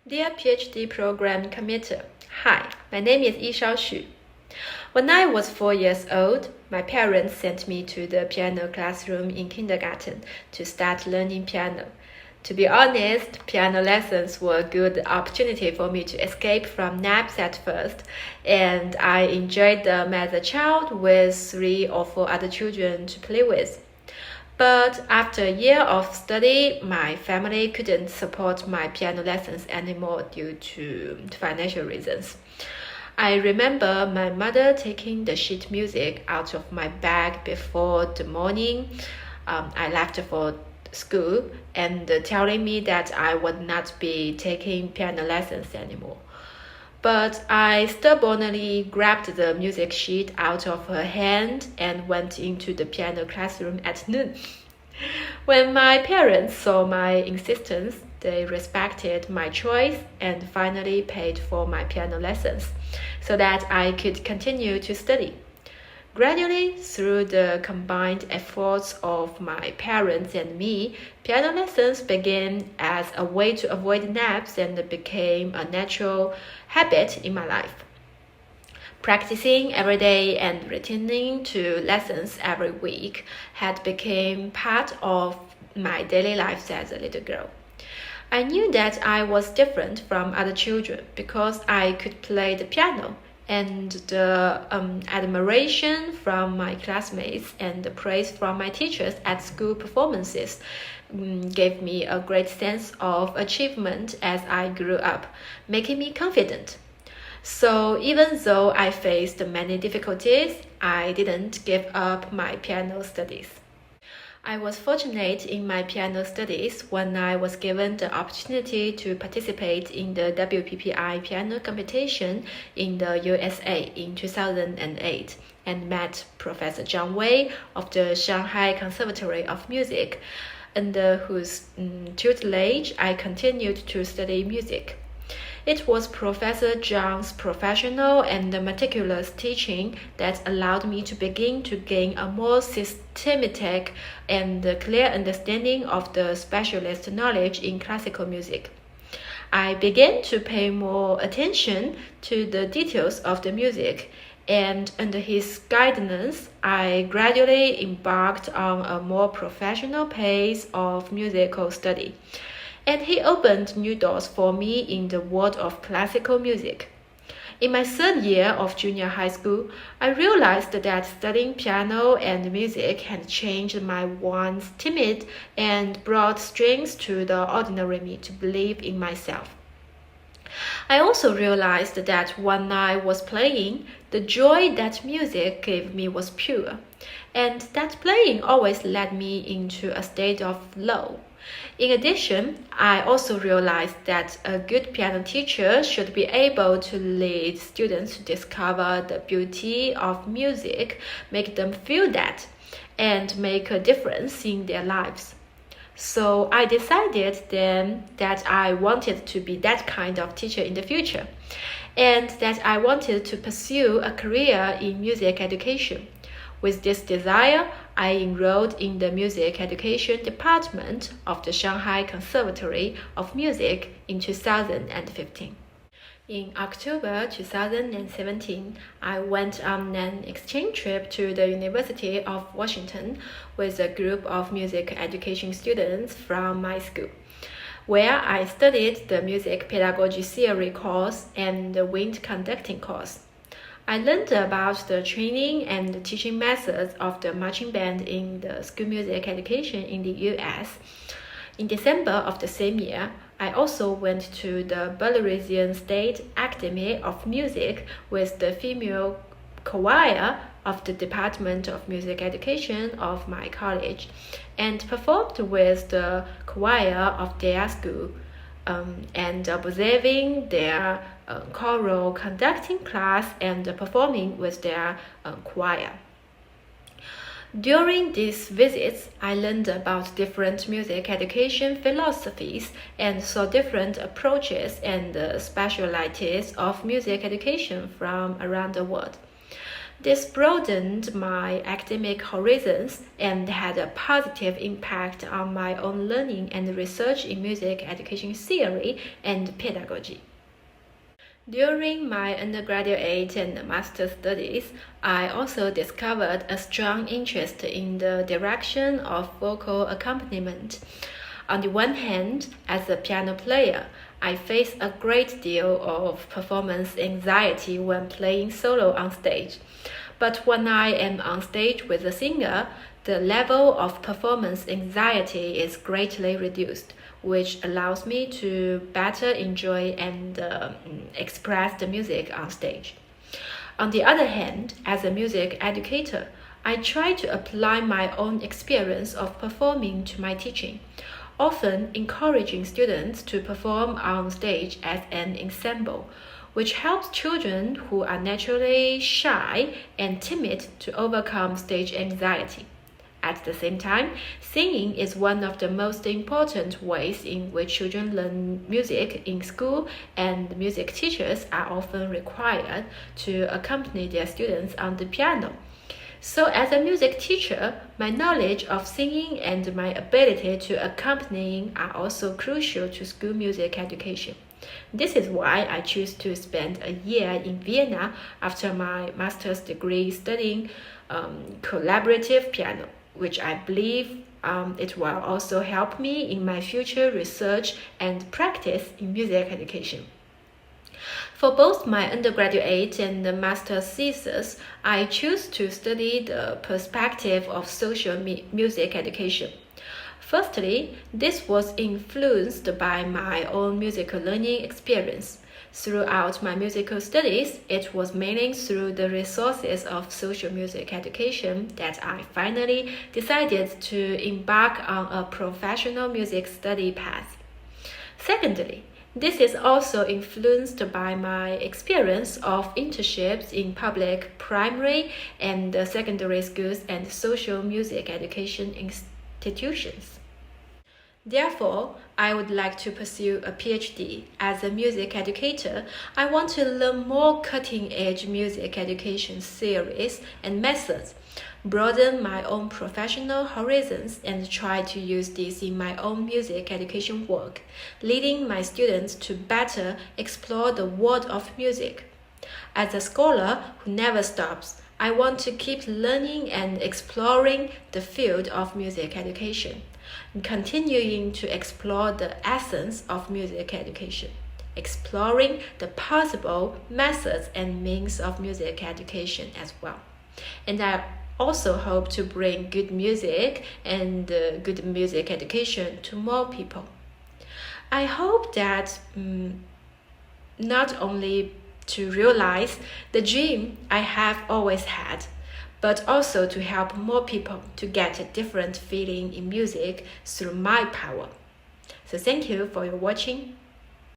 Dear PhD program committer, hi, my name is Yishao. When I was 4 years old, my parents sent me to the piano classroom in kindergarten to start learning piano. To be honest, piano lessons were a good opportunity for me to escape from naps at first, and I enjoyed them as a child with 3 or 4 other children to play with. But after a year of study, my family couldn't support my piano lessons anymore due to financial reasons. I remember my mother taking the sheet music out of my bag before the morning I left for school and telling me that I would not be taking piano lessons anymore. But I stubbornly grabbed the music sheet out of her hand and went into the piano classroom at noon. When my parents saw my insistence, they respected my choice and finally paid for my piano lessons so that I could continue to study. Gradually, through the combined efforts of my parents and me, piano lessons began as a way to avoid naps and became a natural habit in my life. Practicing every day and returning to lessons every week had become part of my daily life as a little girl. I knew that I was different from other children because I could play the piano, and the admiration from my classmates and the praise from my teachers at school performances gave me a great sense of achievement as I grew up, making me confident. So even though I faced many difficulties, I didn't give up my piano studies. I was fortunate in my piano studies when I was given the opportunity to participate in the WPPI piano competition in the USA in 2008 and met Professor Zhang Wei of the Shanghai Conservatory of Music, under whose tutelage I continued to study music. It was Professor Zhang's professional and meticulous teaching that allowed me to begin to gain a more systematic and clear understanding of the specialist knowledge in classical music. I began to pay more attention to the details of the music, and under his guidance, I gradually embarked on a more professional pace of musical study. And he opened new doors for me in the world of classical music. In my 3rd year of junior high school, I realized that studying piano and music had changed my once timid and broad strengths to the ordinary me to believe in myself. I also realized that when I was playing, the joy that music gave me was pure, and that playing always led me into a state of flow. In addition, I also realized that a good piano teacher should be able to lead students to discover the beauty of music, make them feel that, and make a difference in their lives. So I decided then that I wanted to be that kind of teacher in the future, and that I wanted to pursue a career in music education. With this desire, I enrolled in the music education department of the Shanghai Conservatory of Music in 2015. In October 2017, I went on an exchange trip to the University of Washington with a group of music education students from my school, where I studied the music pedagogy theory course and the wind conducting course. I learned about the training and the teaching methods of the marching band in the school music education in the US. In December of the same year, I also went to the Belarusian State Academy of Music with the female choir of the Department of Music Education of my college and performed with the choir of their school. And observing their choral conducting class and performing with their choir. During these visits, I learned about different music education philosophies and saw different approaches and specialties of music education from around the world. This broadened my academic horizons and had a positive impact on my own learning and research in music education theory and pedagogy. During my undergraduate and master studies, I also discovered a strong interest in the direction of vocal accompaniment. On the one hand, as a piano player, I face a great deal of performance anxiety when playing solo on stage. But when I am on stage with a singer, the level of performance anxiety is greatly reduced, which allows me to better enjoy and express the music on stage. On the other hand, as a music educator, I try to apply my own experience of performing to my teaching, often encouraging students to perform on stage as an ensemble, which helps children who are naturally shy and timid to overcome stage anxiety. At the same time, singing is one of the most important ways in which children learn music in school, and music teachers are often required to accompany their students on the piano. So, as a music teacher, my knowledge of singing and my ability to accompanying are also crucial to school music education. This is why I choose to spend a year in Vienna after my master's degree studying collaborative piano, which I believe it will also help me in my future research and practice in music education. For both my undergraduate and master's thesis, I choose to study the perspective of social music education. Firstly, this was influenced by my own musical learning experience. Throughout my musical studies, it was mainly through the resources of social music education that I finally decided to embark on a professional music study path. Secondly, this is also influenced by my experience of internships in public primary and secondary schools and social music education institutions. Therefore, I would like to pursue a PhD. As a music educator, I want to learn more cutting-edge music education theories and methods, broaden my own professional horizons, and try to use this in my own music education work, leading my students to better explore the world of music. As a scholar who never stops, I want to keep learning and exploring the field of music education, continuing to explore the essence of music education, exploring the possible methods and means of music education as well. And I also hope to bring good music and good music education to more people. I hope that not only to realize the dream I have always had, but also to help more people to get a different feeling in music through my power. So thank you for your watching.